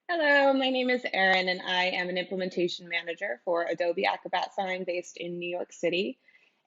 Hello, my name is Erin, and I am an implementation manager for Adobe Acrobat Sign based in New York City.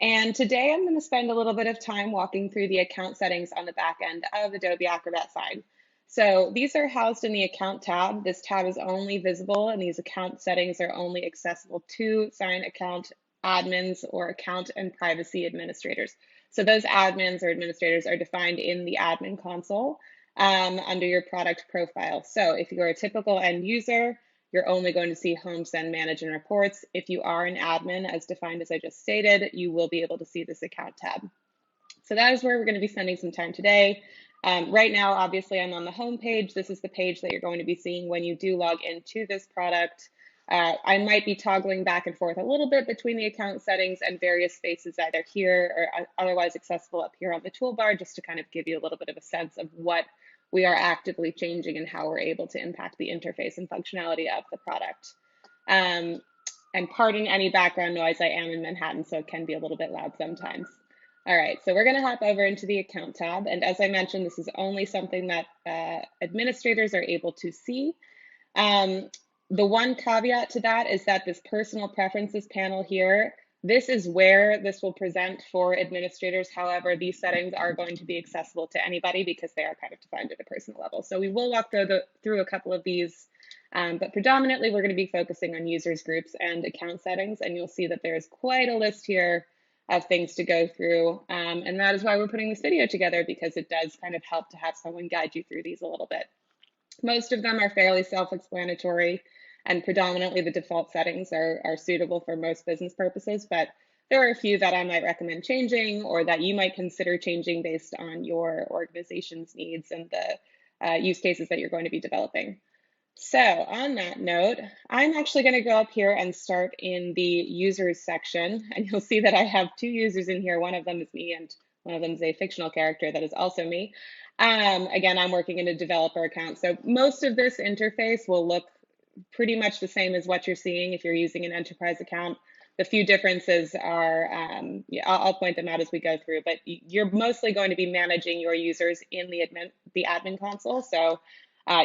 And today I'm going to spend a little bit of time walking through the account settings on the back end of Adobe Acrobat Sign. So these are housed in the account tab. This tab is only visible, and these account settings are only accessible to Sign account admins or account and privacy administrators. So those admins or administrators are defined in the admin console under your product profile. So if you're a typical end user, you're only going to see home, send, manage, and reports. If you are an admin, as defined as I just stated, you will be able to see this account tab. So that is where we're going to be spending some time today. Right now, obviously, I'm on the home page. This is the page that you're going to be seeing when you do log into this product. I might be toggling back and forth a little bit between the account settings and various spaces either here or otherwise accessible up here on the toolbar, just to kind of give you a little bit of a sense of what we are actively changing and how we're able to impact the interface and functionality of the product. And pardon any background noise, I am in Manhattan, so it can be a little bit loud sometimes. All right, so we're going to hop over into the account tab. And as I mentioned, this is only something that administrators are able to see. The one caveat to that is that this personal preferences panel here, this is where this will present for administrators. However, these settings are going to be accessible to anybody because they are kind of defined at a personal level. So we will walk through a couple of these, but predominantly we're going to be focusing on users, groups, and account settings. And you'll see that there's quite a list here of things to go through. And that is why we're putting this video together, because it does kind of help to have someone guide you through these a little bit. Most of them are fairly self-explanatory, and predominantly the default settings are suitable for most business purposes, but there are a few that I might recommend changing or that you might consider changing based on your organization's needs and the use cases that you're going to be developing. So on that note, I'm actually going to go up here and start in the users section, and you'll see that I have two users in here. One of them is me and one of them is a fictional character that is also me. Again, I'm working in a developer account, so most of this interface will look pretty much the same as what you're seeing if you're using an enterprise account. The few differences are, I'll point them out as we go through, but you're mostly going to be managing your users in the admin console. So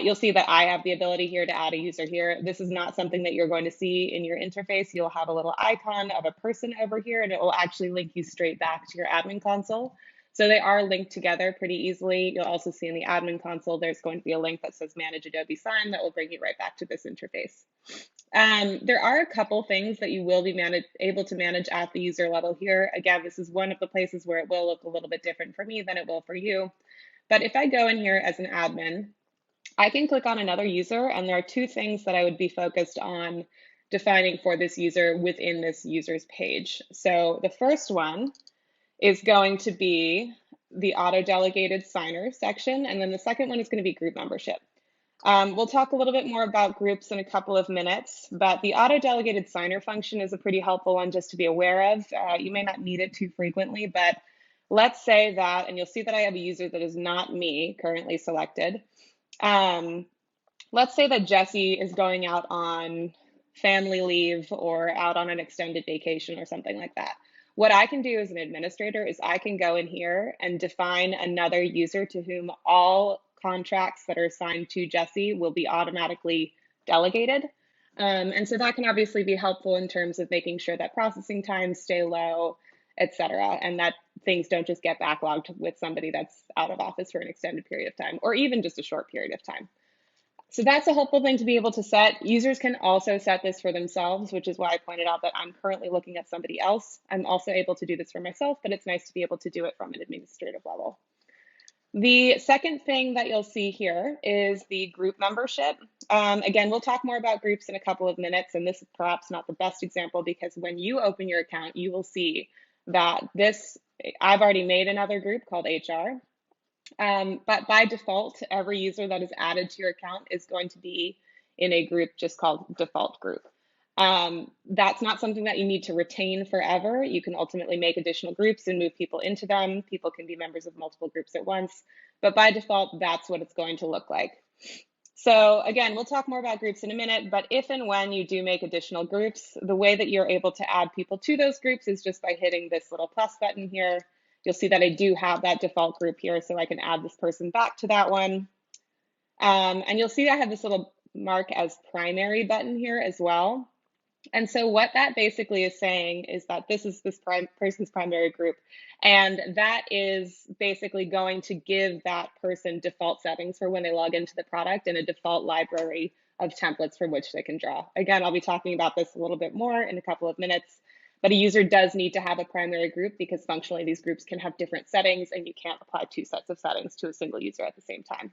you'll see that I have the ability here to add a user here. This is not something that you're going to see in your interface. You'll have a little icon of a person over here, and it will actually link you straight back to your admin console. So they are linked together pretty easily. You'll also see in the admin console, there's going to be a link that says Manage Adobe Sign that will bring you right back to this interface. There are a couple things that you will be able to manage at the user level here. Again, this is one of the places where it will look a little bit different for me than it will for you. But if I go in here as an admin, I can click on another user, and there are two things that I would be focused on defining for this user within this user's page. So the first one is going to be the auto-delegated signer section, and then the second one is going to be group membership. We'll talk a little bit more about groups in a couple of minutes, but the auto-delegated signer function is a pretty helpful one just to be aware of. You may not need it too frequently, but let's say that, and you'll see that I have a user that is not me currently selected. Let's say that Jesse is going out on family leave or out on an extended vacation or something like that. What I can do as an administrator is I can go in here and define another user to whom all contracts that are assigned to Jesse will be automatically delegated. And so that can obviously be helpful in terms of making sure that processing times stay low, et cetera, and that things don't just get backlogged with somebody that's out of office for an extended period of time, or even just a short period of time. So that's a helpful thing to be able to set. Users can also set this for themselves, which is why I pointed out that I'm currently looking at somebody else. I'm also able to do this for myself, but it's nice to be able to do it from an administrative level. The second thing that you'll see here is the group membership. Again, we'll talk more about groups in a couple of minutes, and this is perhaps not the best example because when you open your account, you will see that I've already made another group called HR. But by default, every user that is added to your account is going to be in a group just called default group. That's not something that you need to retain forever. You can ultimately make additional groups and move people into them. People can be members of multiple groups at once, but by default, that's what it's going to look like. So again, we'll talk more about groups in a minute, but if and when you do make additional groups, the way that you're able to add people to those groups is just by hitting this little plus button here. You'll see that I do have that default group here, so I can add this person back to that one. And you'll see I have this little mark as primary button here as well. And so what that basically is saying is that this is this person's primary group, and that is basically going to give that person default settings for when they log into the product and a default library of templates from which they can draw. Again, I'll be talking about this a little bit more in a couple of minutes, but a user does need to have a primary group because functionally these groups can have different settings and you can't apply two sets of settings to a single user at the same time.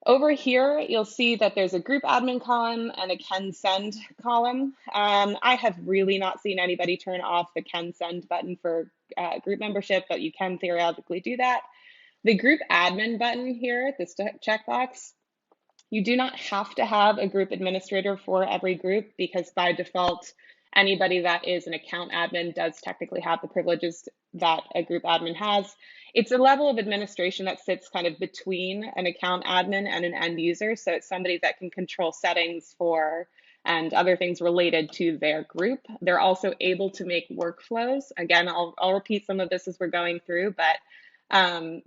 Over here, you'll see that there's a group admin column and a can send column. I have really not seen anybody turn off the can send button for group membership, but you can theoretically do that. The group admin button here, this checkbox, you do not have to have a group administrator for every group because by default, anybody that is an account admin does technically have the privileges that a group admin has. It's a level of administration that sits kind of between an account admin and an end user. So it's somebody that can control settings for and other things related to their group. They're also able to make workflows. Again, I'll repeat some of this as we're going through, but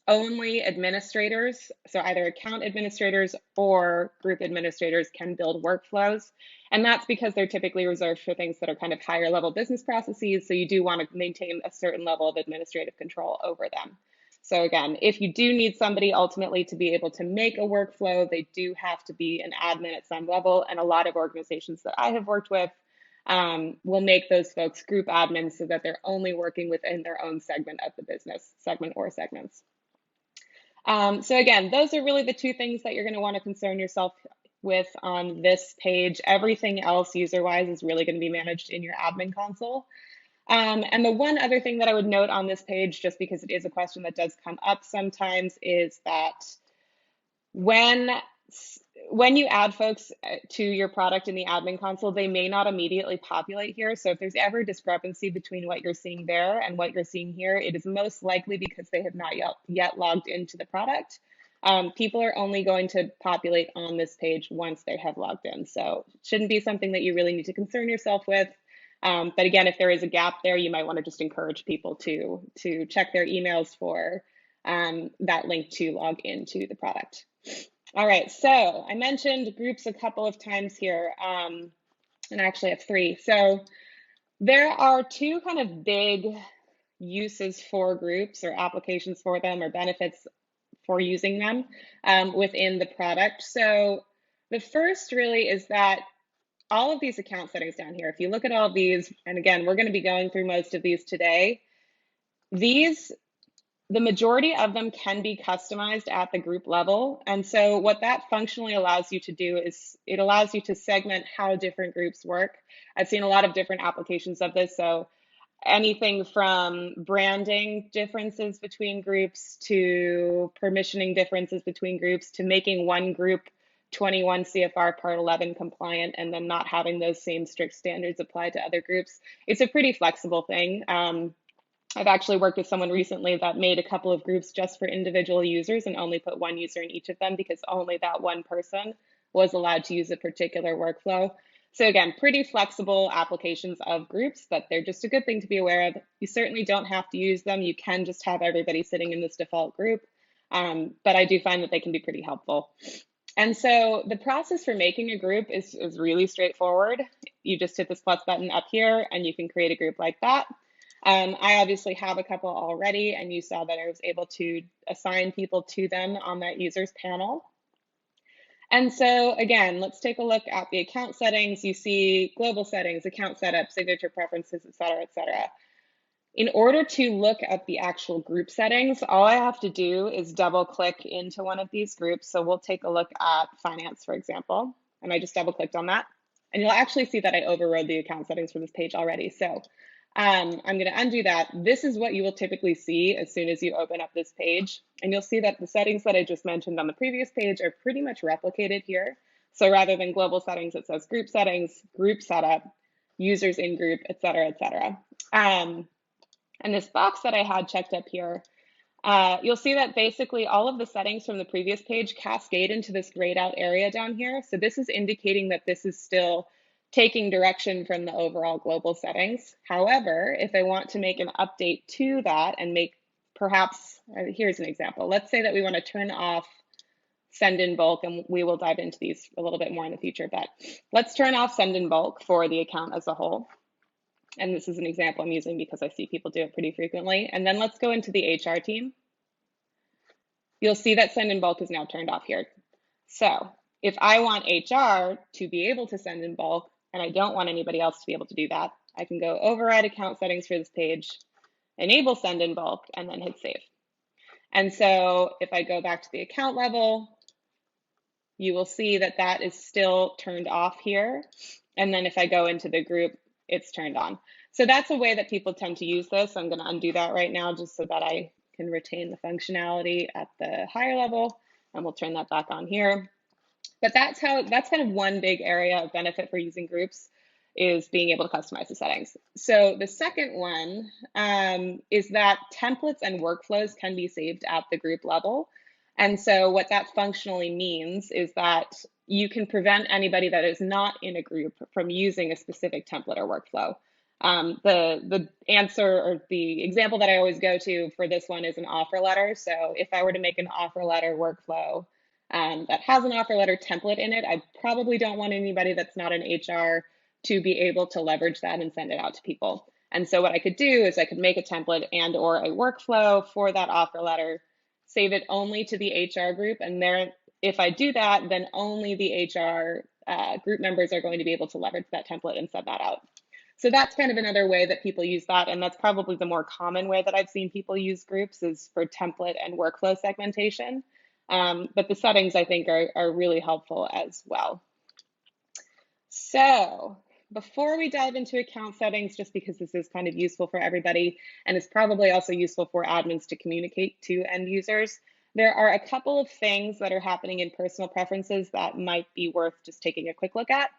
only administrators, so either account administrators or group administrators can build workflows. And that's because they're typically reserved for things that are kind of higher level business processes. So you do want to maintain a certain level of administrative control over them. So again, if you do need somebody ultimately to be able to make a workflow, they do have to be an admin at some level. And a lot of organizations that I have worked with will make those folks group admins so that they're only working within their own segment of the business, segment or segments. So again, those are really the two things that you're going to want to concern yourself with on this page. Everything else user-wise is really going to be managed in your admin console. And the one other thing that I would note on this page, just because it is a question that does come up sometimes, is that when you add folks to your product in the admin console, they may not immediately populate here. So if there's ever a discrepancy between what you're seeing there and what you're seeing here, it is most likely because they have not yet logged into the product. People are only going to populate on this page once they have logged in. So it shouldn't be something that you really need to concern yourself with. But again, if there is a gap there, you might want to just encourage people to check their emails for that link to log into the product. All right, so I mentioned groups a couple of times here, and I actually have three. So there are two kind of big uses for groups or applications for them or benefits for using them within the product. So the first really is that all of these account settings down here, if you look at all of these, and again, we're going to be going through most of these today, the majority of them can be customized at the group level. And so what that functionally allows you to do is it allows you to segment how different groups work. I've seen a lot of different applications of this. So anything from branding differences between groups to permissioning differences between groups to making one group 21 CFR Part 11 compliant and then not having those same strict standards applied to other groups. It's a pretty flexible thing. I've actually worked with someone recently that made a couple of groups just for individual users and only put one user in each of them because only that one person was allowed to use a particular workflow. So again, pretty flexible applications of groups, but they're just a good thing to be aware of. You certainly don't have to use them. You can just have everybody sitting in this default group, but I do find that they can be pretty helpful. And so the process for making a group is really straightforward. You just hit this plus button up here and you can create a group like that. I obviously have a couple already, and you saw that I was able to assign people to them on that users panel. And so again, let's take a look at the account settings. You see global settings, account setup, signature preferences, et cetera, et cetera. In order to look at the actual group settings, all I have to do is double click into one of these groups. So we'll take a look at finance, for example, and I just double clicked on that. And you'll actually see that I overrode the account settings for this page already. So I'm going to undo that. This is what you will typically see as soon as you open up this page. And you'll see that the settings that I just mentioned on the previous page are pretty much replicated here. So rather than global settings, it says group settings, group setup, users in group, et cetera, et cetera. And this box that I had checked up here, you'll see that basically all of the settings from the previous page cascade into this grayed out area down here. So this is indicating that this is still taking direction from the overall global settings. However, if I want to make an update to that and make perhaps, here's an example. Let's say that we want to turn off send in bulk, and we will dive into these a little bit more in the future, but let's turn off send in bulk for the account as a whole. And this is an example I'm using because I see people do it pretty frequently. And then let's go into the HR team. You'll see that send in bulk is now turned off here. So if I want HR to be able to send in bulk, and I don't want anybody else to be able to do that, I can go override account settings for this page, enable send in bulk, and then hit save. And so if I go back to the account level, you will see that that is still turned off here. And then if I go into the group, it's turned on. So that's a way that people tend to use this. I'm going to undo that right now just so that I can retain the functionality at the higher level, and we'll turn that back on here. But that's kind of one big area of benefit for using groups, is being able to customize the settings. So the second one is that templates and workflows can be saved at the group level. And so what that functionally means is that you can prevent anybody that is not in a group from using a specific template or workflow. The answer, or the example that I always go to for this one, is an offer letter. So if I were to make an offer letter workflow that has an offer letter template in it, I probably don't want anybody that's not in HR to be able to leverage that and send it out to people. And so what I could do is I could make a template and or a workflow for that offer letter, save it only to the HR group, and there, if I do that, then only the HR group members are going to be able to leverage that template and send that out. So that's kind of another way that people use that, and that's probably the more common way that I've seen people use groups, is for template and workflow segmentation. But the settings, I think, are really helpful as well. So before we dive into account settings, just because this is kind of useful for everybody, and it's probably also useful for admins to communicate to end users, there are a couple of things that are happening in personal preferences that might be worth just taking a quick look at.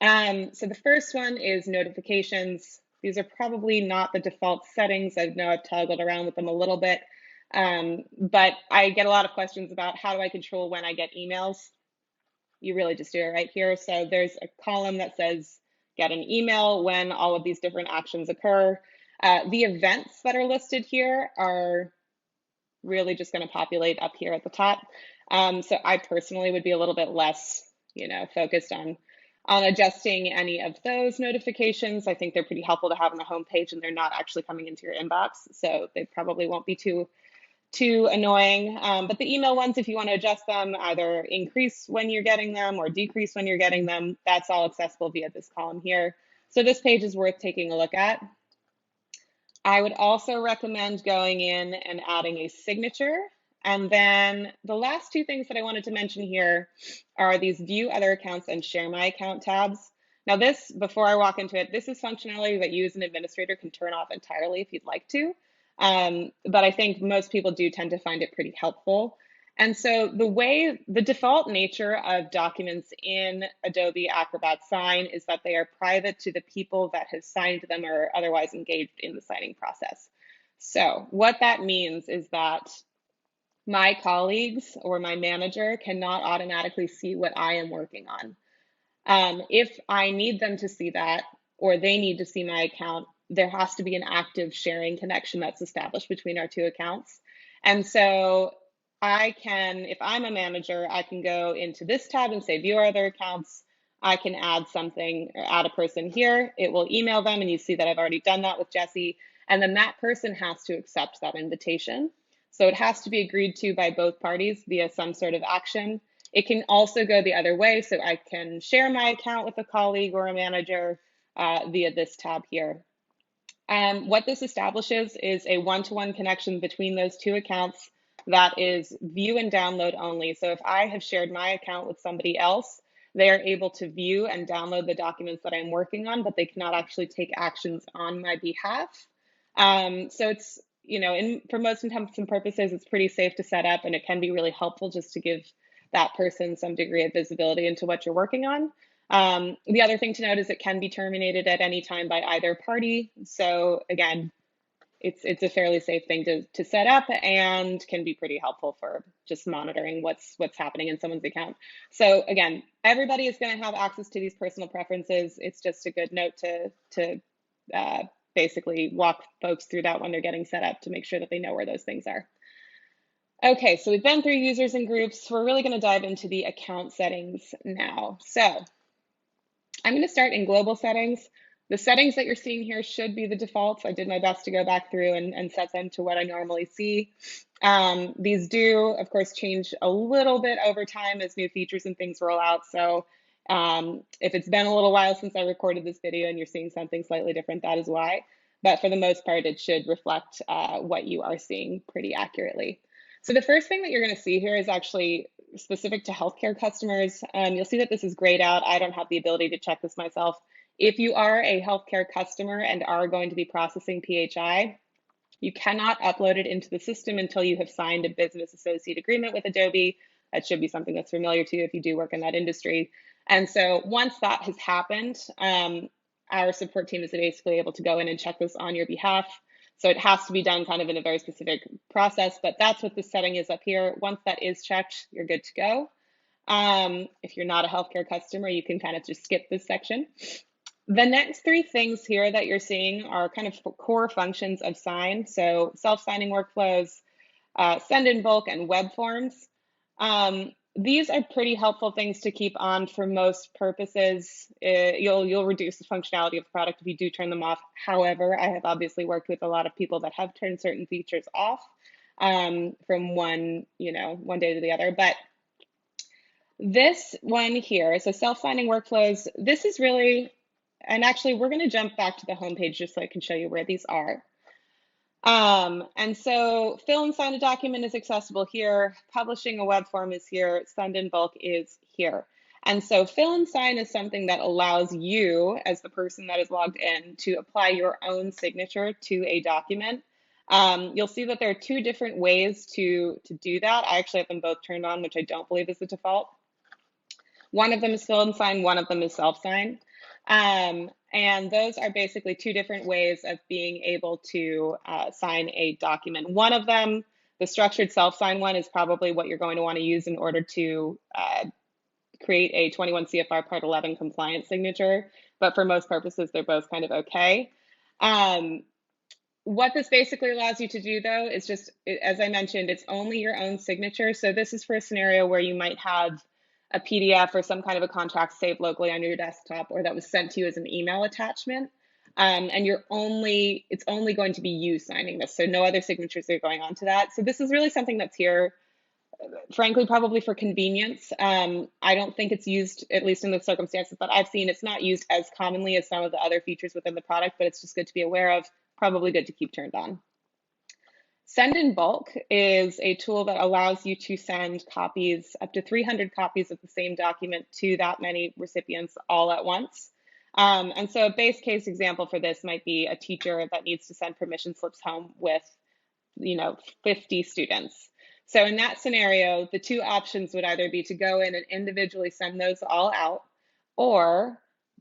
So the first one is notifications. These are probably not the default settings. I know I've toggled around with them a little bit, but I get a lot of questions about how do I control when I get emails. You really just do it right here. So there's a column that says get an email when all of these different actions occur. The events that are listed here are really just going to populate up here at the top. So I personally would be a little bit less, focused on adjusting any of those notifications. I think they're pretty helpful to have on the home page, and they're not actually coming into your inbox, so they probably won't be too annoying. But the email ones, if you want to adjust them, either increase when you're getting them or decrease when you're getting them, that's all accessible via this column here. So this page is worth taking a look at. I would also recommend going in and adding a signature. And then the last two things that I wanted to mention here are these view other accounts and share my account tabs. Now this, before I walk into it, this is functionality that you as an administrator can turn off entirely if you'd like to. But I think most people do tend to find it pretty helpful. And so the default nature of documents in Adobe Acrobat Sign is that they are private to the people that have signed them or otherwise engaged in the signing process. So what that means is that my colleagues or my manager cannot automatically see what I am working on. If I need them to see that, or they need to see my account, there has to be an active sharing connection that's established between our two accounts. And so I can, if I'm a manager, I can go into this tab and say view our other accounts. I can add something or add a person here. It will email them, and you see that I've already done that with Jesse. And then that person has to accept that invitation. So it has to be agreed to by both parties via some sort of action. It can also go the other way. So I can share my account with a colleague or a manager via this tab here. What this establishes is a one-to-one connection between those two accounts that is view and download only. So if I have shared my account with somebody else, they are able to view and download the documents that I'm working on, but they cannot actually take actions on my behalf. So it's, for most intents and purposes, it's pretty safe to set up, and it can be really helpful just to give that person some degree of visibility into what you're working on. The other thing to note is it can be terminated at any time by either party. So again, it's a fairly safe thing to set up, and can be pretty helpful for just monitoring what's happening in someone's account. So again, everybody is going to have access to these personal preferences. It's just a good note to basically walk folks through that when they're getting set up, to make sure that they know where those things are. Okay, so we've been through users and groups. We're really going to dive into the account settings now. So I'm going to start in global settings. The settings that you're seeing here should be the defaults. I did my best to go back through and set them to what I normally see. These do, of course, change a little bit over time as new features and things roll out. So if it's been a little while since I recorded this video and you're seeing something slightly different, that is why. But for the most part, it should reflect what you are seeing pretty accurately. So the first thing that you're going to see here is actually specific to healthcare customers. You'll see that this is grayed out. I don't have the ability to check this myself. If you are a healthcare customer and are going to be processing PHI, you cannot upload it into the system until you have signed a business associate agreement with Adobe. That should be something that's familiar to you if you do work in that industry. And so once that has happened, our support team is basically able to go in and check this on your behalf. So it has to be done kind of in a very specific process, but that's what the setting is up here. Once that is checked, you're good to go. If you're not a healthcare customer, you can kind of just skip this section. The next three things here that you're seeing are kind of core functions of Sign. So self-signing workflows, send in bulk, and web forms. These are pretty helpful things to keep on for most purposes. You'll reduce the functionality of the product if you do turn them off. However, I have obviously worked with a lot of people that have turned certain features off from one day to the other. But this one here, so self-signing workflows, this is really, and actually we're going to jump back to the homepage just so I can show you where these are. And so fill and sign a document is accessible here. Publishing a web form is here. Send in bulk is here. And so fill and sign is something that allows you, as the person that is logged in, to apply your own signature to a document. You'll see that there are two different ways to do that. I actually have them both turned on, which I don't believe is the default. One of them is fill and sign, one of them is self-sign. And those are basically two different ways of being able to sign a document. One of them, the structured self-sign one, is probably what you're going to want to use in order to create a 21 CFR Part 11 compliance signature. But for most purposes, they're both kind of okay. What this basically allows you to do, though, is just, as I mentioned, it's only your own signature. So this is for a scenario where you might have a PDF or some kind of a contract saved locally on your desktop, or that was sent to you as an email attachment. And it's only going to be you signing this. So no other signatures are going on to that. So this is really something that's here, frankly, probably for convenience. I don't think it's used, at least in the circumstances that I've seen, it's not used as commonly as some of the other features within the product, but it's just good to be aware of, probably good to keep turned on. Send in bulk is a tool that allows you to send copies, up to 300 copies of the same document to that many recipients all at once. And so a base case example for this might be a teacher that needs to send permission slips home with 50 students. So in that scenario, the two options would either be to go in and individually send those all out, or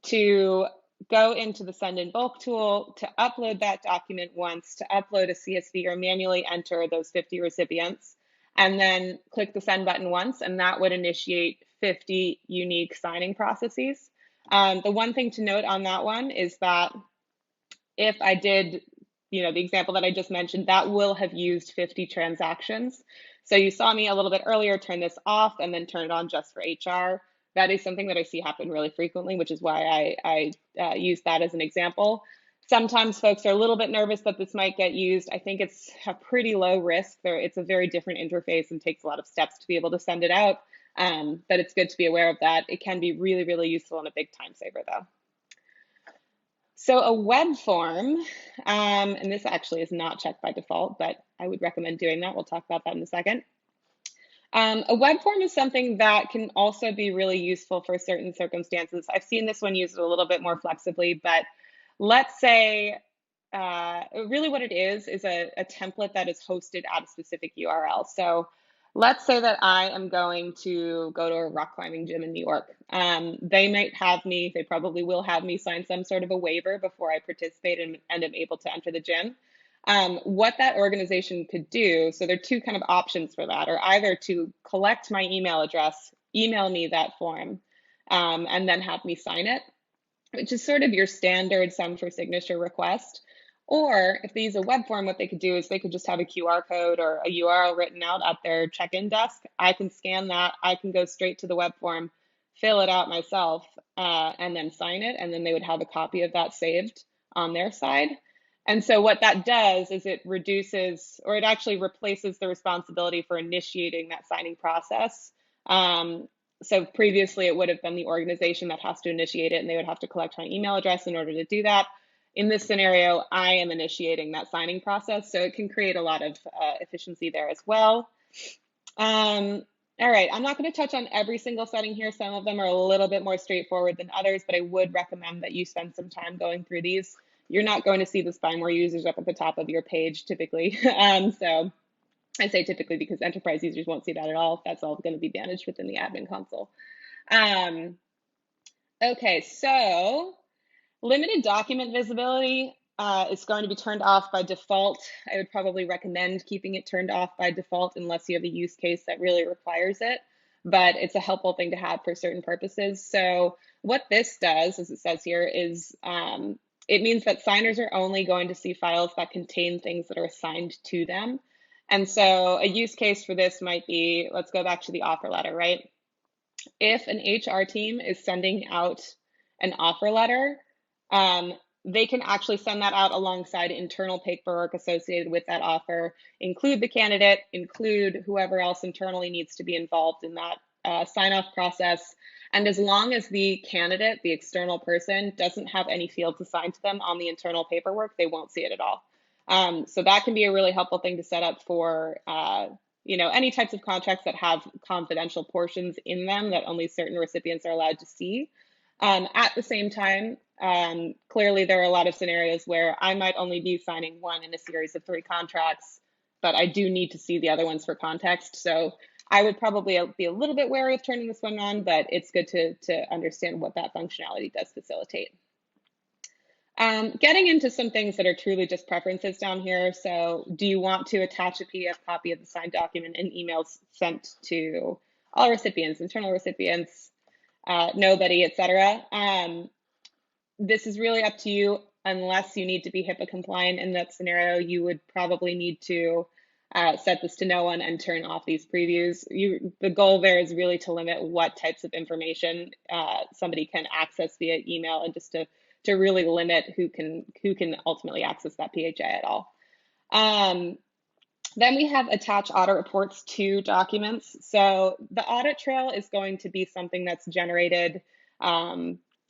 to go into the send in bulk tool to upload that document once, to upload a CSV or manually enter those 50 recipients, and then click the send button once, and that would initiate 50 unique signing processes. The one thing to note on that one is that if I did, the example that I just mentioned, that will have used 50 transactions. So you saw me a little bit earlier turn this off and then turn it on just for HR. That is something that I see happen really frequently, which is why I use that as an example. Sometimes folks are a little bit nervous that this might get used. I think it's a pretty low risk. It's a very different interface and takes a lot of steps to be able to send it out, but it's good to be aware of that. It can be really, really useful and a big time saver, though. So a web form, and this actually is not checked by default, but I would recommend doing that. We'll talk about that in a second. A web form is something that can also be really useful for certain circumstances. I've seen this one used a little bit more flexibly, but let's say really what it is a template that is hosted at a specific URL. So let's say that I am going to go to a rock climbing gym in New York. They probably will have me sign some sort of a waiver before I participate and am able to enter the gym. What that organization could do, so there are two kind of options for that, are either to collect my email address, email me that form, and then have me sign it, which is sort of your standard send for signature request. Or if they use a web form, what they could do is they could just have a QR code or a URL written out at their check-in desk. I can scan that. I can go straight to the web form, fill it out myself, and then sign it. And then they would have a copy of that saved on their side. And so what that does is it reduces, or it actually replaces the responsibility for initiating that signing process. So previously it would have been the organization that has to initiate it, and they would have to collect my email address in order to do that. In this scenario, I am initiating that signing process, so it can create a lot of efficiency there as well. All right, I'm not going to touch on every single setting here. Some of them are a little bit more straightforward than others, but I would recommend that you spend some time going through these. You're not going to see the spy more users up at the top of your page typically. So I say typically because enterprise users won't see that at all. That's all going to be managed within the admin console. Okay, so limited document visibility is going to be turned off by default. I would probably recommend keeping it turned off by default unless you have a use case that really requires it, but it's a helpful thing to have for certain purposes. So what this does, as it says here, is it means that signers are only going to see files that contain things that are assigned to them. And so a use case for this might be, let's go back to the offer letter, right? If an HR team is sending out an offer letter, they can actually send that out alongside internal paperwork associated with that offer, include the candidate, include whoever else internally needs to be involved in that sign-off process. And as long as the candidate, the external person, doesn't have any fields assigned to them on the internal paperwork, they won't see it at all. So that can be a really helpful thing to set up for any types of contracts that have confidential portions in them that only certain recipients are allowed to see. At the same time, clearly there are a lot of scenarios where I might only be signing one in a series of 3 contracts, but I do need to see the other ones for context. So I would probably be a little bit wary of turning this one on, but it's good to understand what that functionality does facilitate. Getting into some things that are truly just preferences down here. So do you want to attach a PDF copy of the signed document in emails sent to all recipients, internal recipients, nobody, etc.? This is really up to you. Unless you need to be HIPAA compliant in that scenario, you would probably need to set this to no one and turn off these previews. The goal there is really to limit what types of information somebody can access via email, and just to really limit who can ultimately access that PHI at all. Then we have attach audit reports to documents. So the audit trail is going to be something that's generated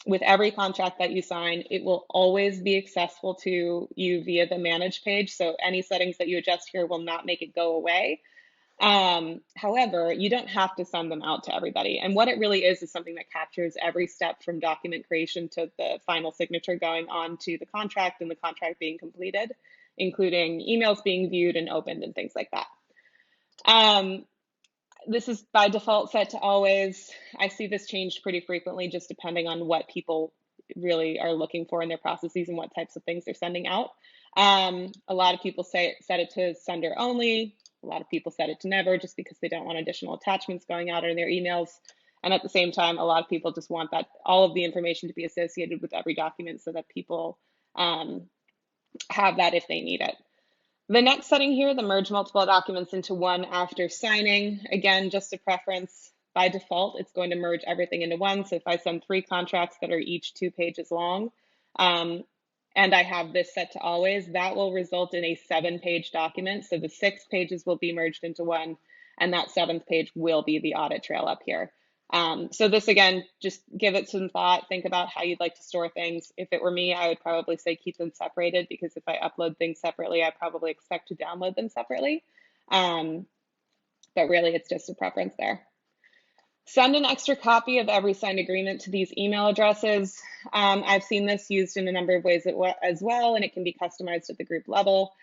with every contract that you sign. It will always be accessible to you via the manage page. So any settings that you adjust here will not make it go away. However, you don't have to send them out to everybody. And what it really is something that captures every step from document creation to the final signature going on to the contract and the contract being completed, including emails being viewed and opened and things like that. This is by default set to always. I see this changed pretty frequently, just depending on what people really are looking for in their processes and what types of things they're sending out. A lot of people set it to sender only. A lot of people set it to never, just because they don't want additional attachments going out in their emails. And at the same time, a lot of people just want that all of the information to be associated with every document so that people have that if they need it. The next setting here, the merge multiple documents into one after signing. Again, just a preference. By default, it's going to merge everything into one. So if I send 3 contracts that are each 2 pages long, and I have this set to always, that will result in a 7-page document. So the 6 pages will be merged into one, and that 7th page will be the audit trail up here. So this, again, just give it some thought. Think about how you'd like to store things. If it were me, I would probably say keep them separated, because if I upload things separately, I probably expect to download them separately. But really, it's just a preference there. Send an extra copy of every signed agreement to these email addresses. I've seen this used in a number of ways as well, and it can be customized at the group level.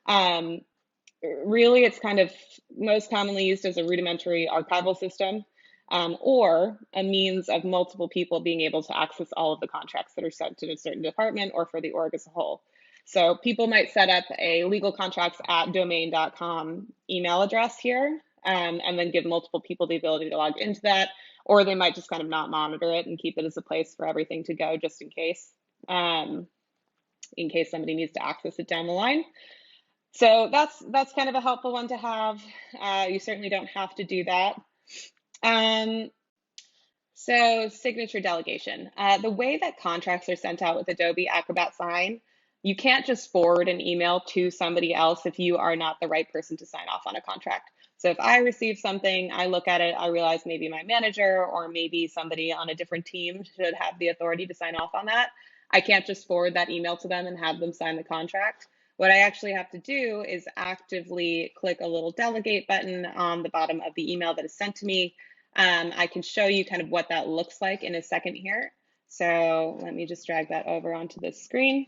Really, it's kind of most commonly used as a rudimentary archival system, or a means of multiple people being able to access all of the contracts that are sent to a certain department or for the org as a whole. So people might set up a legalcontracts@domain.com email address here, and then give multiple people the ability to log into that, or they might just kind of not monitor it and keep it as a place for everything to go just in case. in case somebody needs to access it down the line. So that's kind of a helpful one to have. You certainly don't have to do that. So signature delegation. The way that contracts are sent out with Adobe Acrobat Sign, you can't just forward an email to somebody else if you are not the right person to sign off on a contract. So if I receive something, I look at it, I realize maybe my manager or maybe somebody on a different team should have the authority to sign off on that. I can't just forward that email to them and have them sign the contract. What I actually have to do is actively click a little delegate button on the bottom of the email that is sent to me. I can show you kind of what that looks like in a second here. So let me just drag that over onto the screen.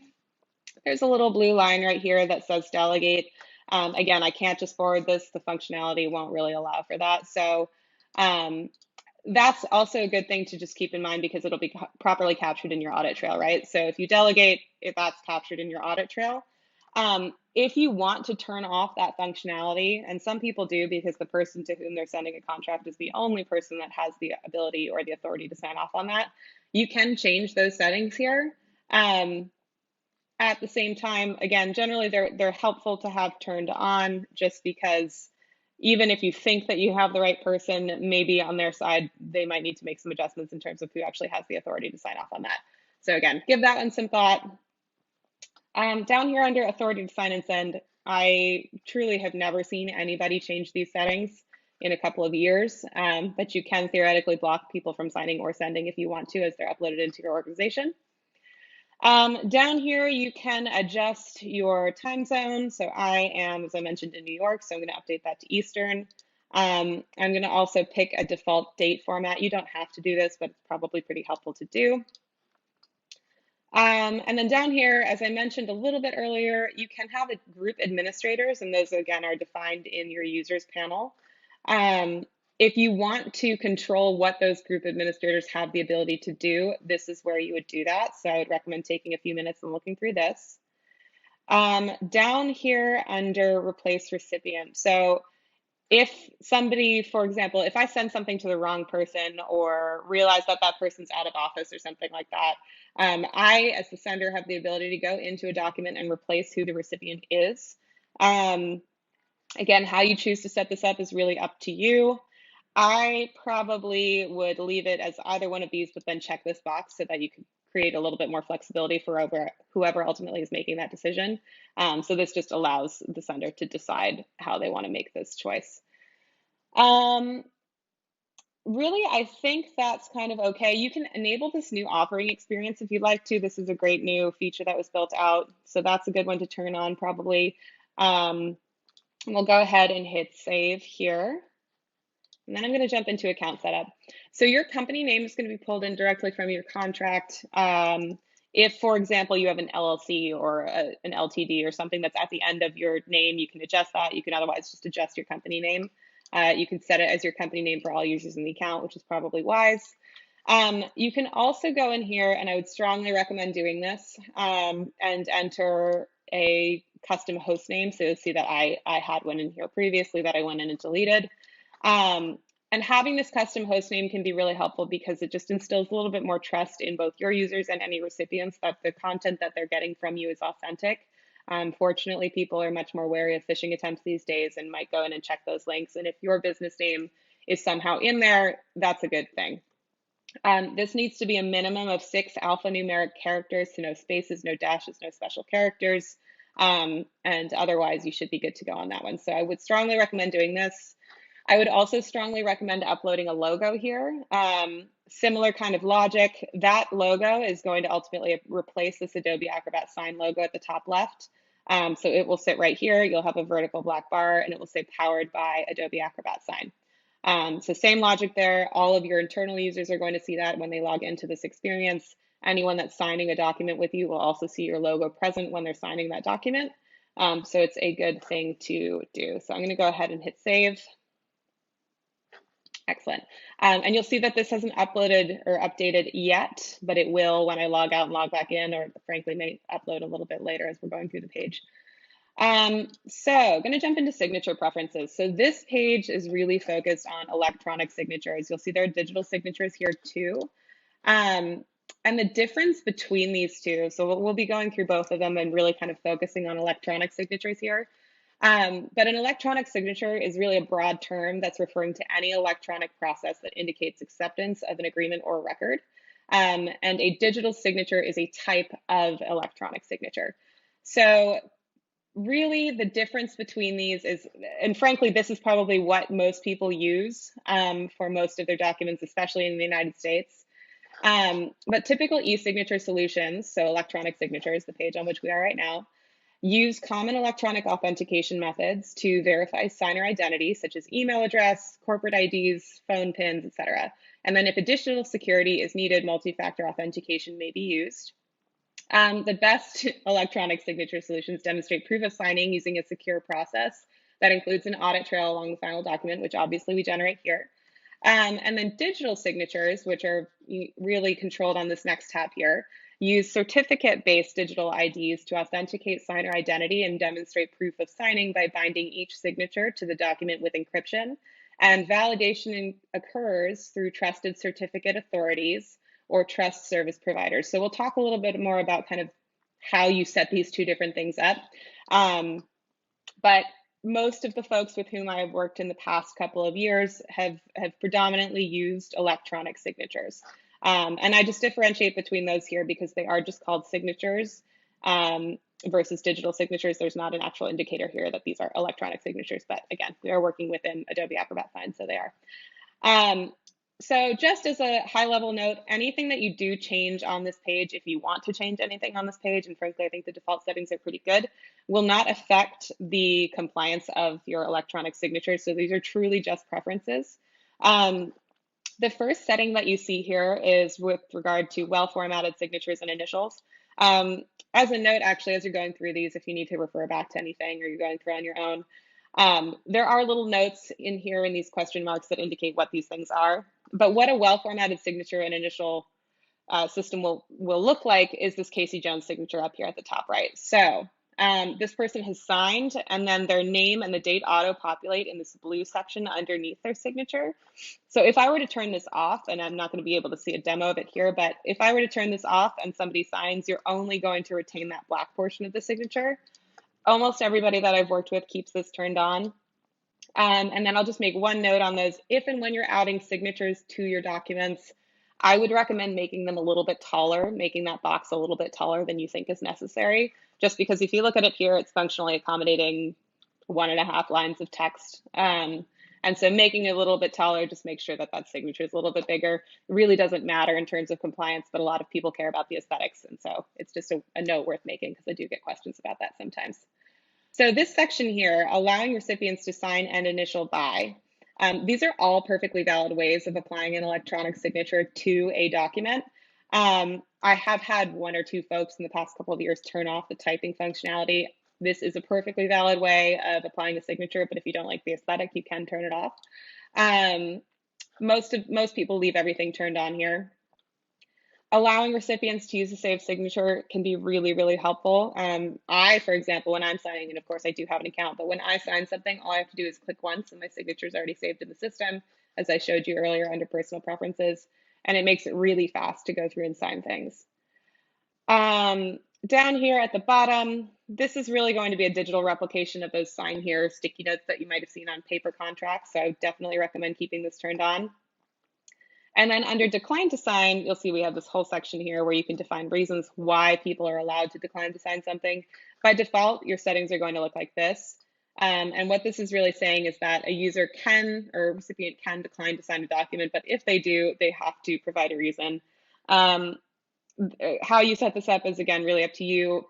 There's a little blue line right here that says delegate. Again, I can't just forward this. The functionality won't really allow for that. So that's also a good thing to just keep in mind because it'll be properly captured in your audit trail, right? So if you delegate, if that's captured in your audit trail, if you want to turn off that functionality, and some people do because the person to whom they're sending a contract is the only person that has the ability or the authority to sign off on that, you can change those settings here. At the same time, again, generally they're helpful to have turned on just because even if you think that you have the right person, maybe on their side, they might need to make some adjustments in terms of who actually has the authority to sign off on that. So again, give that one some thought. Down here under authority to sign and send, I truly have never seen anybody change these settings in a couple of years, but you can theoretically block people from signing or sending if you want to as they're uploaded into your organization. Down here, you can adjust your time zone. So I am, as I mentioned, in New York, so I'm going to update that to Eastern. I'm going to also pick a default date format. You don't have to do this, but it's probably pretty helpful to do. And then down here, as I mentioned a little bit earlier, you can have group administrators, and those again are defined in your users panel. If you want to control what those group administrators have the ability to do, this is where you would do that. So I would recommend taking a few minutes and looking through this. Down here under replace recipient. So if somebody, for example, if I send something to the wrong person or realize that that person's out of office or something like that, I, as the sender, have the ability to go into a document and replace who the recipient is. Again, how you choose to set this up is really up to you. I probably would leave it as either one of these, but then check this box so that you can create a little bit more flexibility for whoever ultimately is making that decision. So this just allows the sender to decide how they want to make this choice. Really, I think that's kind of okay. You can enable this new offering experience if you'd like to. This is a great new feature that was built out. So that's a good one to turn on probably. We'll go ahead and hit save here. And then I'm going to jump into account setup. So your company name is going to be pulled in directly from your contract. If, for example, you have an LLC or an LTD or something that's at the end of your name, you can adjust that. You can otherwise just adjust your company name. You can set it as your company name for all users in the account, which is probably wise. You can also go in here, and I would strongly recommend doing this, and enter a custom host name. So you'll see that I had one in here previously that I went in and deleted. And having this custom host name can be really helpful because it just instills a little bit more trust in both your users and any recipients that the content that they're getting from you is authentic. Fortunately, people are much more wary of phishing attempts these days and might go in and check those links. And if your business name is somehow in there, that's a good thing. This needs to be a minimum of 6 alphanumeric characters, so no spaces, no dashes, no special characters. And otherwise, you should be good to go on that one. So I would strongly recommend doing this. I would also strongly recommend uploading a logo here. Similar kind of logic. That logo is going to ultimately replace this Adobe Acrobat Sign logo at the top left. So it will sit right here. You'll have a vertical black bar and it will say powered by Adobe Acrobat Sign. So same logic there. All of your internal users are going to see that when they log into this experience. Anyone that's signing a document with you will also see your logo present when they're signing that document. So it's a good thing to do. So I'm going to go ahead and hit save. Excellent. And you'll see that this hasn't uploaded or updated yet, but it will when I log out and log back in, or frankly may upload a little bit later as we're going through the page. So I'm going to jump into signature preferences. So this page is really focused on electronic signatures. You'll see there are digital signatures here too. And the difference between these two, so we'll be going through both of them and really kind of focusing on electronic signatures here. But an electronic signature is really a broad term that's referring to any electronic process that indicates acceptance of an agreement or record. And a digital signature is a type of electronic signature. So really the difference between these is, and frankly, this is probably what most people use for most of their documents, especially in the United States. But typical e-signature solutions, so electronic signatures, the page on which we are right now, use common electronic authentication methods to verify signer identity, such as email address, corporate IDs, phone PINs, etc. And then if additional security is needed, multi-factor authentication may be used. The best electronic signature solutions demonstrate proof of signing using a secure process that includes an audit trail along the final document, which obviously we generate here. And then digital signatures, which are really controlled on this next tab here, use certificate-based digital IDs to authenticate signer identity and demonstrate proof of signing by binding each signature to the document with encryption. And validation occurs through trusted certificate authorities or trust service providers. So we'll talk a little bit more about kind of how you set these two different things up. But most of the folks with whom I have worked in the past couple of years have predominantly used electronic signatures. And I just differentiate between those here because they are just called signatures versus digital signatures. There's not an actual indicator here that these are electronic signatures, but again, we are working within Adobe Acrobat Sign, so they are. So just as a high level note, anything that you do change on this page, if you want to change anything on this page, and frankly, I think the default settings are pretty good, will not affect the compliance of your electronic signatures. So these are truly just preferences. The first setting that you see here is with regard to well-formatted signatures and initials. As a note, actually, as you're going through these, if you need to refer back to anything or you're going through on your own, there are little notes in here in these question marks that indicate what these things are. But what a well-formatted signature and initial system will look like is this Casey Jones signature up here at the top right. So this person has signed, and then their name and the date auto-populate in this blue section underneath their signature. So if I were to turn this off, and I'm not going to be able to see a demo of it here, but if I were to turn this off and somebody signs, you're only going to retain that black portion of the signature. Almost everybody that I've worked with keeps this turned on. And then I'll just make one note on those. If and when you're adding signatures to your documents, I would recommend making them a little bit taller, making that box a little bit taller than you think is necessary. Just because if you look at it here, it's functionally accommodating 1.5 lines of text. And so making it a little bit taller, just make sure that that signature is a little bit bigger. It really doesn't matter in terms of compliance, but a lot of people care about the aesthetics. And so it's just a note worth making because I do get questions about that sometimes. So this section here, allowing recipients to sign and initial by, these are all perfectly valid ways of applying an electronic signature to a document. I have had 1 or 2 folks in the past couple of years turn off the typing functionality. This is a perfectly valid way of applying a signature, but if you don't like the aesthetic, you can turn it off. Most people leave everything turned on here. Allowing recipients to use a saved signature can be really, really helpful. For example, when I'm signing, and of course I do have an account, but when I sign something, all I have to do is click once and my signature is already saved in the system, as I showed you earlier under personal preferences, and it makes it really fast to go through and sign things. Down here at the bottom, this is really going to be a digital replication of those sign here sticky notes that you might have seen on paper contracts, so I definitely recommend keeping this turned on. And then under decline to sign, you'll see we have this whole section here where you can define reasons why people are allowed to decline to sign something. By default, your settings are going to look like this. And what this is really saying is that a user can, or a recipient can decline to sign a document, but if they do, they have to provide a reason. How you set this up is, again, really up to you.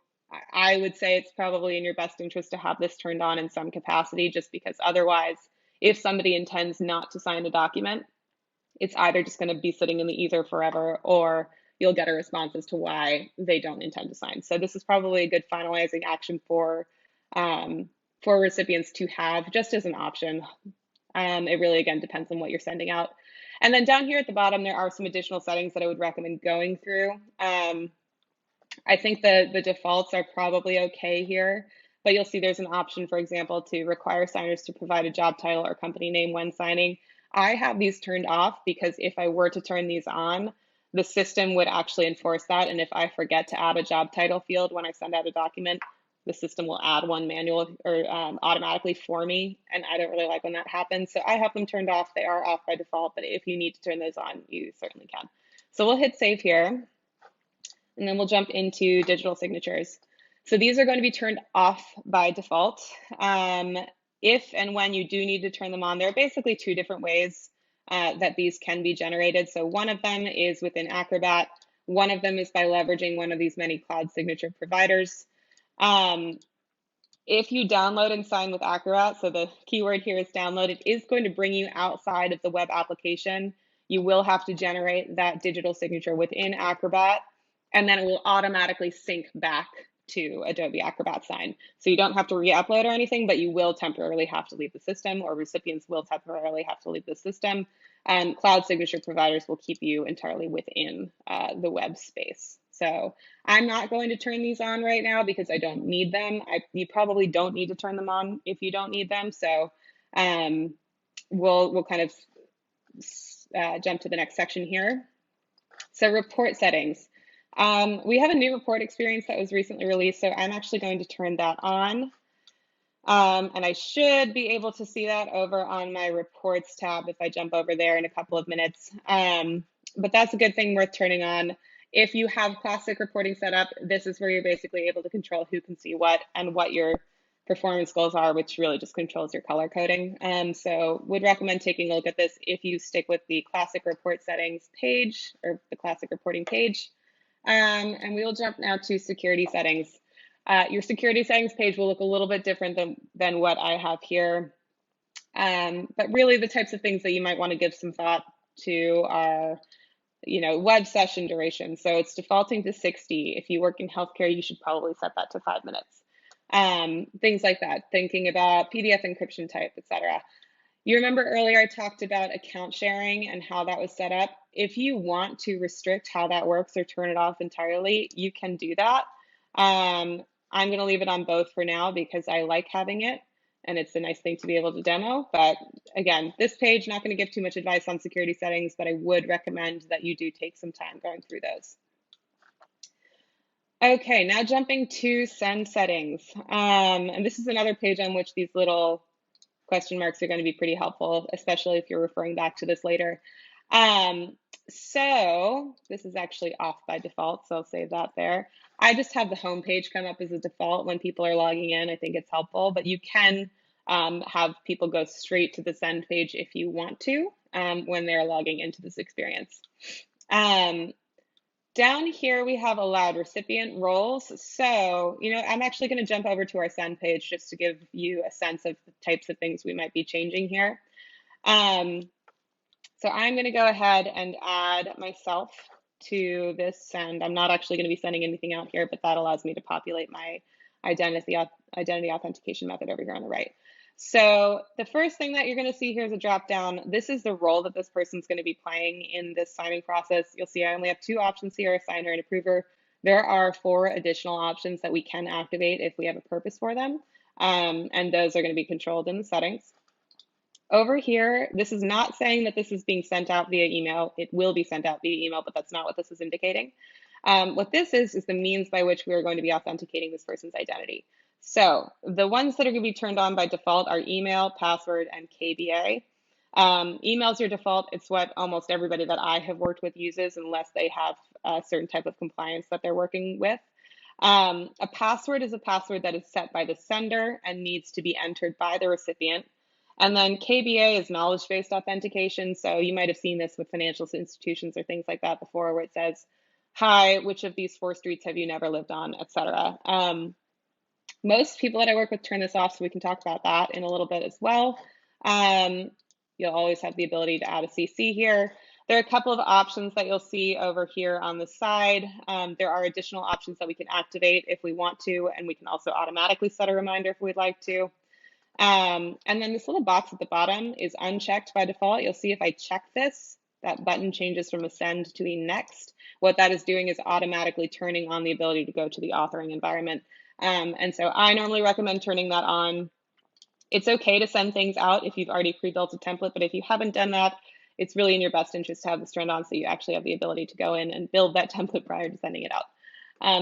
I would say it's probably in your best interest to have this turned on in some capacity, just because otherwise, if somebody intends not to sign a document, it's either just going to be sitting in the ether forever, or you'll get a response as to why they don't intend to sign. So this is probably a good finalizing action for recipients to have just as an option. It really, again, depends on what you're sending out. And then down here at the bottom, there are some additional settings that I would recommend going through. I think the defaults are probably okay here, but you'll see there's an option, for example, to require signers to provide a job title or company name when signing. I have these turned off because if I were to turn these on, the system would actually enforce that. And if I forget to add a job title field when I send out a document, the system will add one manual or automatically for me. And I don't really like when that happens. So I have them turned off. They are off by default, but if you need to turn those on, you certainly can. So we'll hit save here, and then we'll jump into digital signatures. So these are going to be turned off by default. If and when you do need to turn them on, there are basically two different ways that these can be generated. So one of them is within Acrobat. One of them is by leveraging one of these many cloud signature providers. If you download and sign with Acrobat, so the keyword here is download, it is going to bring you outside of the web application. You will have to generate that digital signature within Acrobat, and then it will automatically sync back to Adobe Acrobat Sign. So you don't have to re-upload or anything, but you will temporarily have to leave the system, or recipients will temporarily have to leave the system. And cloud signature providers will keep you entirely within the web space. So I'm not going to turn these on right now because I don't need them. You probably don't need to turn them on if you don't need them. So we'll kind of jump to the next section here. So report settings. We have a new report experience that was recently released, so I'm actually going to turn that on. And I should be able to see that over on my reports tab if I jump over there in a couple of minutes. But that's a good thing worth turning on. If you have classic reporting set up, this is where you're basically able to control who can see what and what your performance goals are, which really just controls your color coding. So would recommend taking a look at this if you stick with the classic report settings page or the classic reporting page. And we will jump now to security settings. Your security settings page will look a little bit different than what I have here. But really the types of things that you might want to give some thought to are, web session duration. So it's defaulting to 60. If you work in healthcare, you should probably set that to 5 minutes. Things like that, thinking about PDF encryption type, etc. You remember earlier I talked about account sharing and how that was set up. If you want to restrict how that works or turn it off entirely, you can do that. I'm going to leave it on both for now because I like having it and it's a nice thing to be able to demo. But again, this page, not going to give too much advice on security settings, but I would recommend that you do take some time going through those. Okay, now jumping to send settings. And this is another page on which these little question marks are going to be pretty helpful, especially if you're referring back to this later. So this is actually off by default, so I'll save that there. I just have the home page come up as a default when people are logging in. I think it's helpful, but you can have people go straight to the send page if you want to when they're logging into this experience. Down here, we have allowed recipient roles. So, I'm actually going to jump over to our send page just to give you a sense of the types of things we might be changing here. So I'm going to go ahead and add myself to this send. I'm not actually going to be sending anything out here, but that allows me to populate my identity authentication method over here on the right. So the first thing that you're going to see here is a drop down. This is the role that this person's going to be playing in this signing process. You'll see I only have 2 options here, a signer and approver. There are 4 additional options that we can activate if we have a purpose for them. And those are going to be controlled in the settings. Over here, this is not saying that this is being sent out via email. It will be sent out via email, but that's not what this is indicating. What this is the means by which we are going to be authenticating this person's identity. So the ones that are going to be turned on by default are email, password, and KBA. Email's your default. It's what almost everybody that I have worked with uses unless they have a certain type of compliance that they're working with. A password is a password that is set by the sender and needs to be entered by the recipient. And then KBA is knowledge-based authentication. So you might have seen this with financial institutions or things like that before, where it says, hi, which of these 4 streets have you never lived on, etc. Most people that I work with turn this off, so we can talk about that in a little bit as well. You'll always have the ability to add a CC here. There are a couple of options that you'll see over here on the side. There are additional options that we can activate if we want to, and we can also automatically set a reminder if we'd like to. And then this little box at the bottom is unchecked by default. You'll see if I check this, that button changes from a send to a next. What that is doing is automatically turning on the ability to go to the authoring environment. And so I normally recommend turning that on. It's okay to send things out if you've already pre-built a template, but if you haven't done that, it's really in your best interest to have this turned on so you actually have the ability to go in and build that template prior to sending it out.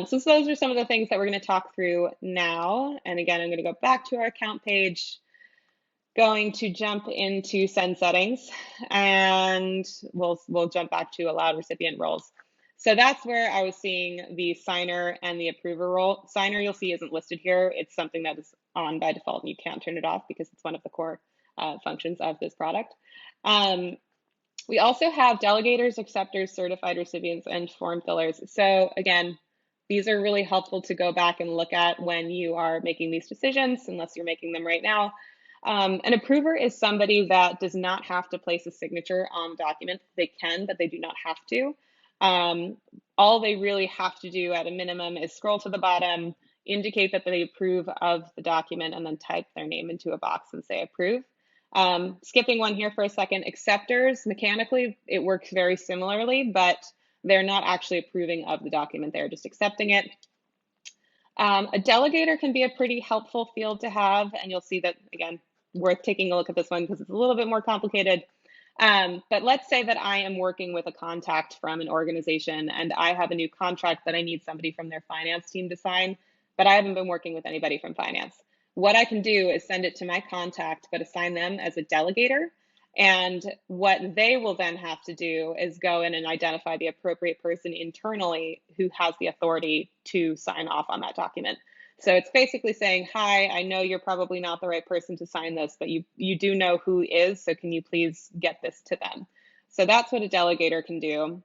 So those are some of the things that we're going to talk through now. And again, I'm going to go back to our account page, going to jump into send settings, and we'll jump back to allowed recipient roles. So that's where I was seeing the signer and the approver role. Signer, you'll see, isn't listed here. It's something that is on by default, and you can't turn it off because it's one of the core functions of this product. We also have delegators, acceptors, certified recipients, and form fillers. So again, these are really helpful to go back and look at when you are making these decisions, unless you're making them right now. An approver is somebody that does not have to place a signature on the document. They can, but they do not have to. All they really have to do at a minimum is scroll to the bottom, indicate that they approve of the document, and then type their name into a box and say approve. Skipping one here for a second, acceptors, mechanically, it works very similarly, but they're not actually approving of the document. They're just accepting it. A delegator can be a pretty helpful field to have, and you'll see that, again, worth taking a look at this one because it's a little bit more complicated. But let's say that I am working with a contact from an organization and I have a new contract that I need somebody from their finance team to sign, but I haven't been working with anybody from finance. What I can do is send it to my contact, but assign them as a delegator. And what they will then have to do is go in and identify the appropriate person internally who has the authority to sign off on that document. So it's basically saying, hi, I know you're probably not the right person to sign this, but you do know who is, so can you please get this to them? So that's what a delegator can do.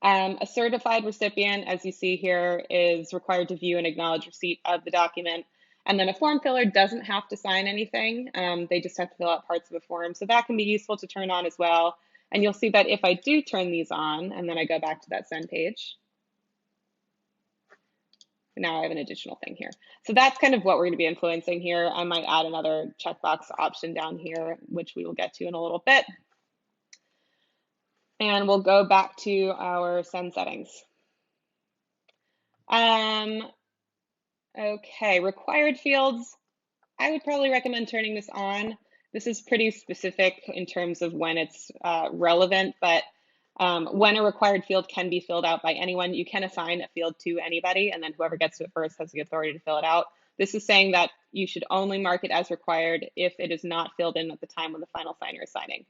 A certified recipient, as you see here, is required to view and acknowledge receipt of the document. And then a form filler doesn't have to sign anything. They just have to fill out parts of a form. So that can be useful to turn on as well. And you'll see that if I do turn these on, and then I go back to that send page, now I have an additional thing here. So that's kind of what we're going to be influencing here. I might add another checkbox option down here, which we will get to in a little bit. And we'll go back to our send settings. Okay, required fields. I would probably recommend turning this on. This is pretty specific in terms of when it's relevant, but when a required field can be filled out by anyone, you can assign a field to anybody, and then whoever gets to it first has the authority to fill it out. This is saying that you should only mark it as required if it is not filled in at the time when the final signer is signing,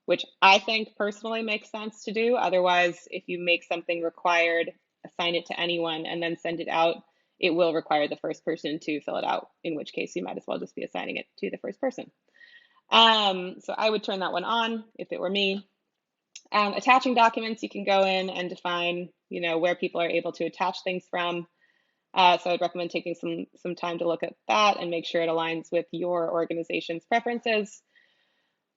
which I think personally makes sense to do. Otherwise, if you make something required, assign it to anyone, and then send it out, it will require the first person to fill it out, in which case you might as well just be assigning it to the first person. So I would turn that one on if it were me. Attaching documents, you can go in and define, where people are able to attach things from. So I'd recommend taking some time to look at that and make sure it aligns with your organization's preferences.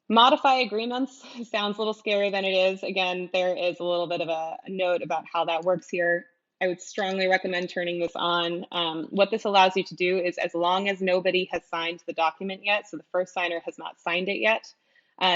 Modify agreements sounds a little scarier than it is. Again, there is a little bit of a note about how that works here. I would strongly recommend turning this on. What this allows you to do is, as long as nobody has signed the document yet, so the first signer has not signed it yet,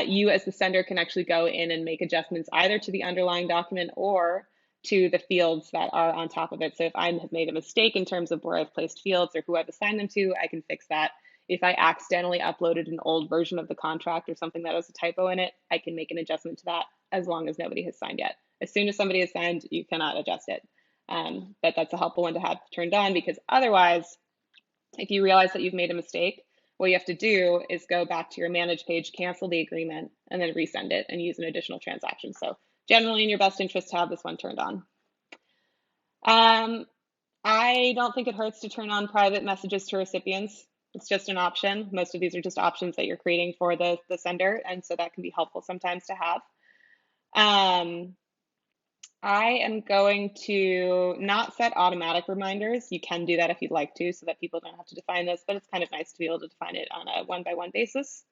you as the sender can actually go in and make adjustments either to the underlying document or to the fields that are on top of it. So if I have made a mistake in terms of where I've placed fields or who I've assigned them to, I can fix that. If I accidentally uploaded an old version of the contract or something that has a typo in it, I can make an adjustment to that as long as nobody has signed yet. As soon as somebody has signed, you cannot adjust it. But that's a helpful one to have turned on, because otherwise, if you realize that you've made a mistake, what you have to do is go back to your manage page, cancel the agreement, and then resend it and use an additional transaction. So generally in your best interest to have this one turned on. I don't think it hurts to turn on private messages to recipients. It's just an option. Most of these are just options that you're creating for the sender, and so that can be helpful sometimes to have. I am going to not set automatic reminders. You can do that if you'd like to, so that people don't have to define this, but it's kind of nice to be able to define it on a one-by-one basis.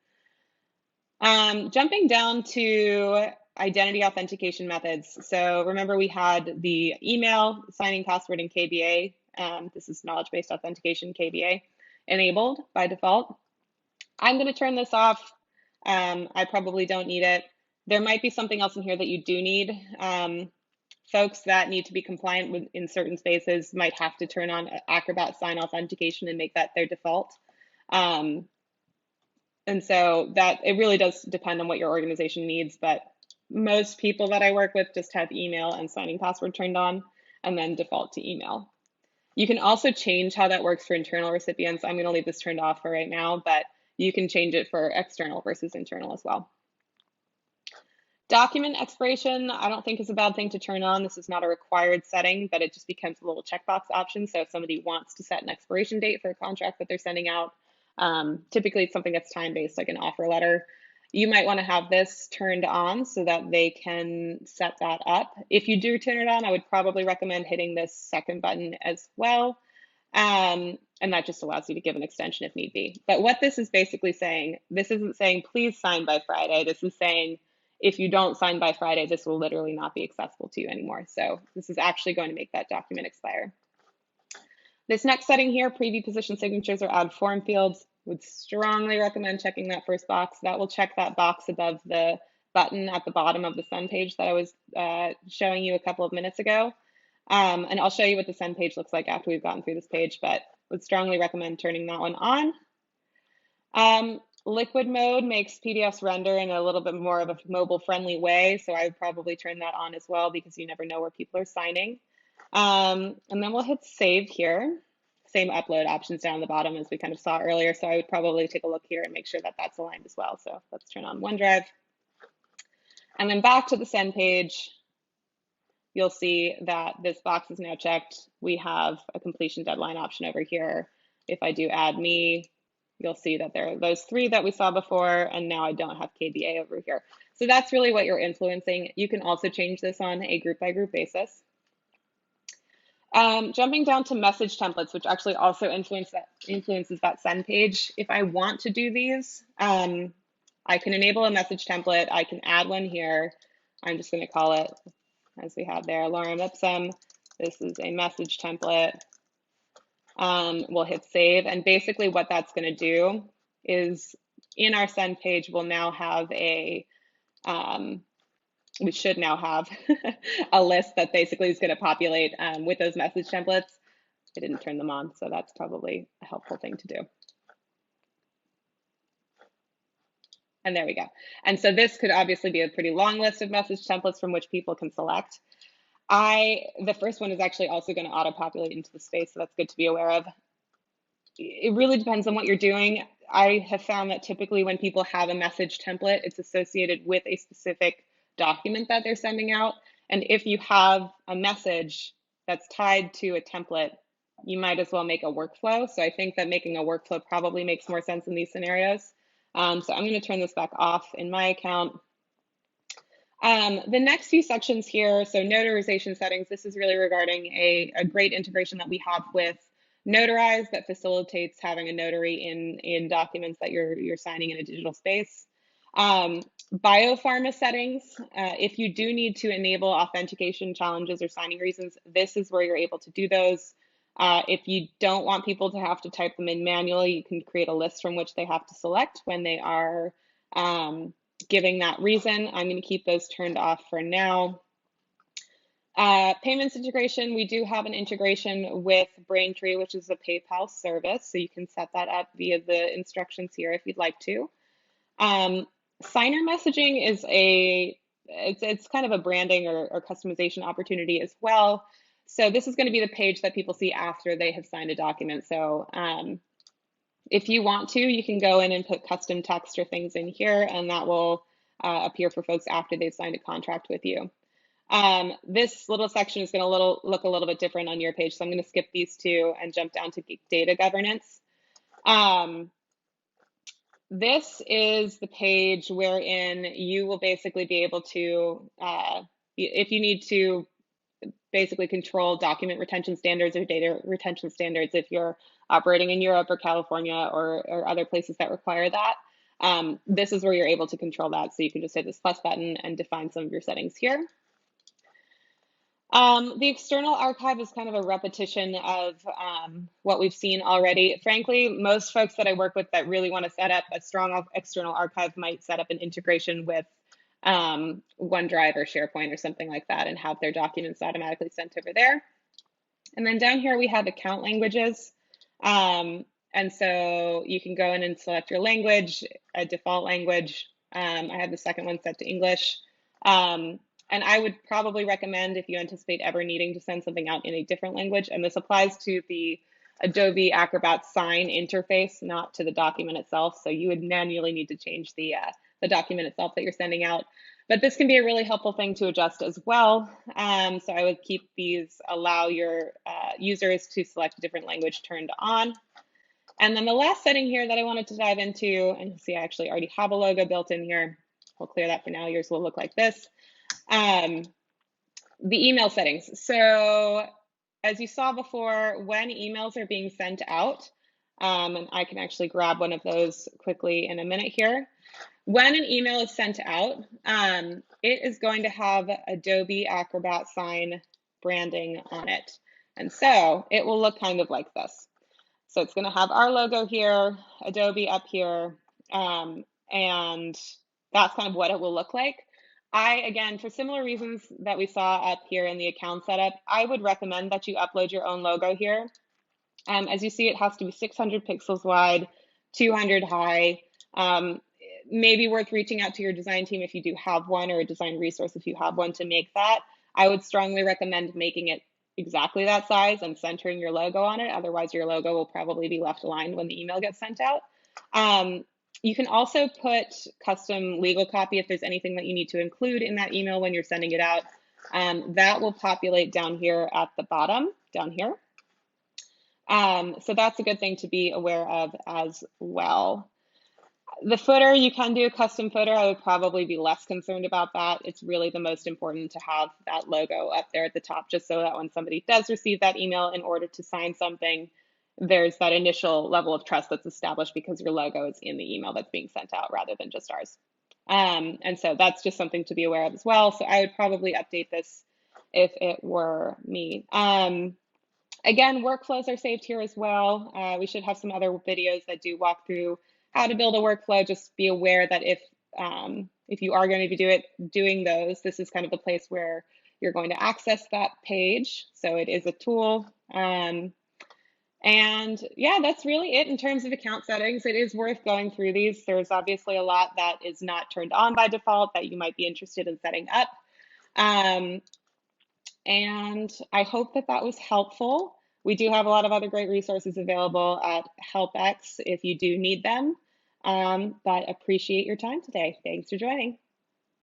Jumping down to identity authentication methods. So remember, we had the email, signing password, and KBA. This is knowledge-based authentication, KBA, enabled by default. I'm going to turn this off. I probably don't need it. There might be something else in here that you do need. Folks that need to be compliant with in certain spaces might have to turn on Acrobat sign authentication and make that their default. And so that it really does depend on what your organization needs, but most people that I work with just have email and signing password turned on and then default to email. You can also change how that works for internal recipients. I'm going to leave this turned off for right now, but you can change it for external versus internal as well. Document expiration, I don't think is a bad thing to turn on. This is not a required setting, but it just becomes a little checkbox option. So if somebody wants to set an expiration date for a contract that they're sending out, typically it's something that's time-based, like an offer letter. You might want to have this turned on so that they can set that up. If you do turn it on, I would probably recommend hitting this second button as well. And that just allows you to give an extension if need be. But what this is basically saying, this isn't saying please sign by Friday. This is saying if you don't sign by Friday, this will literally not be accessible to you anymore. So this is actually going to make that document expire. This next setting here, preview position signatures or add form fields, would strongly recommend checking that first box. That will check that box above the button at the bottom of the send page that I was showing you a couple of minutes ago. And I'll show you what the send page looks like after we've gotten through this page, but would strongly recommend turning that one on. Liquid mode makes PDFs render in a little bit more of a mobile friendly way. So I would probably turn that on as well because you never know where people are signing. And then we'll hit save here. Same upload options down the bottom as we kind of saw earlier. So I would probably take a look here and make sure that that's aligned as well. So let's turn on OneDrive. And then back to the send page, you'll see that this box is now checked. We have a completion deadline option over here. If I do add me, you'll see that there are those three that we saw before, and now I don't have KBA over here. So that's really what you're influencing. You can also change this on a group by group basis. Jumping down to message templates, which actually also influences that send page. If I want to do these, I can enable a message template. I can add one here. I'm just going to call it, as we have there, lorem ipsum. This is a message template. We'll hit save, and basically what that's going to do is in our send page, we'll now have we should now have a list that basically is going to populate with those message templates. I didn't turn them on, so that's probably a helpful thing to do. And there we go. And so this could obviously be a pretty long list of message templates from which people can select. The first one is actually also going to auto-populate into the space, so that's good to be aware of. It really depends on what you're doing. I have found that typically when people have a message template, it's associated with a specific document that they're sending out. And if you have a message that's tied to a template, you might as well make a workflow. So I think that making a workflow probably makes more sense in these scenarios. So I'm going to turn this back off in my account. The next few sections here, so notarization settings, this is really regarding a great integration that we have with Notarize that facilitates having a notary in documents that you're signing in a digital space. Biopharma settings, if you do need to enable authentication challenges or signing reasons, this is where you're able to do those. If you don't want people to have to type them in manually, you can create a list from which they have to select when they are giving that reason. I'm going to keep those turned off for now. Payments integration, we do have an integration with Braintree, which is a PayPal service. So you can set that up via the instructions here if you'd like to. Signer messaging is it's kind of a branding or customization opportunity as well. So this is going to be the page that people see after they have signed a document. So if you want to, you can go in and put custom text or things in here, and that will appear for folks after they've signed a contract with you. This little section is going to look a little bit different on your page, so I'm going to skip these two and jump down to data governance. This is the page wherein you will basically be able to, if you need to basically control document retention standards or data retention standards, if you're operating in Europe or California or other places that require that, this is where you're able to control that. So you can just hit this plus button and define some of your settings here. The external archive is kind of a repetition of what we've seen already. Frankly, most folks that I work with that really want to set up a strong external archive might set up an integration with OneDrive or SharePoint or something like that and have their documents automatically sent over there. And then down here we have account languages. And so you can go in and select your language, a default language. I have the second one set to English. And I would probably recommend, if you anticipate ever needing to send something out in a different language, and this applies to the Adobe Acrobat sign interface, not to the document itself. So you would manually need to change the document itself that you're sending out. But this can be a really helpful thing to adjust as well. So I would keep these, allow your users to select a different language turned on. And then the last setting here that I wanted to dive into, and you'll see I actually already have a logo built in here. We'll clear that for now. Yours will look like this. The email settings. So as you saw before, when emails are being sent out, and I can actually grab one of those quickly in a minute here. When an email is sent out, it is going to have Adobe Acrobat sign branding on it. And so it will look kind of like this. So it's going to have our logo here, Adobe up here, and that's kind of what it will look like. Again, for similar reasons that we saw up here in the account setup, I would recommend that you upload your own logo here. As you see, it has to be 600 pixels wide, 200 high. Maybe worth reaching out to your design team if you do have one, or a design resource if you have one, to make that. I would strongly recommend making it exactly that size and centering your logo on it. Otherwise, your logo will probably be left aligned when the email gets sent out. You can also put custom legal copy if there's anything that you need to include in that email when you're sending it out. That will populate down here at the bottom, down here. So that's a good thing to be aware of as well. The footer, you can do a custom footer. I would probably be less concerned about that. It's really the most important to have that logo up there at the top, just so that when somebody does receive that email in order to sign something, there's that initial level of trust that's established because your logo is in the email that's being sent out rather than just ours. And so that's just something to be aware of as well. So I would probably update this if it were me. Again, workflows are saved here as well. We should have some other videos that do walk through how to build a workflow. Just be aware that if you are going to be doing those, this is kind of the place where you're going to access that page. So it is a tool. And yeah, that's really it in terms of account settings. It is worth going through these. There's obviously a lot that is not turned on by default that you might be interested in setting up. And I hope that that was helpful. We do have a lot of other great resources available at HelpX if you do need them. But appreciate your time today. Thanks for joining.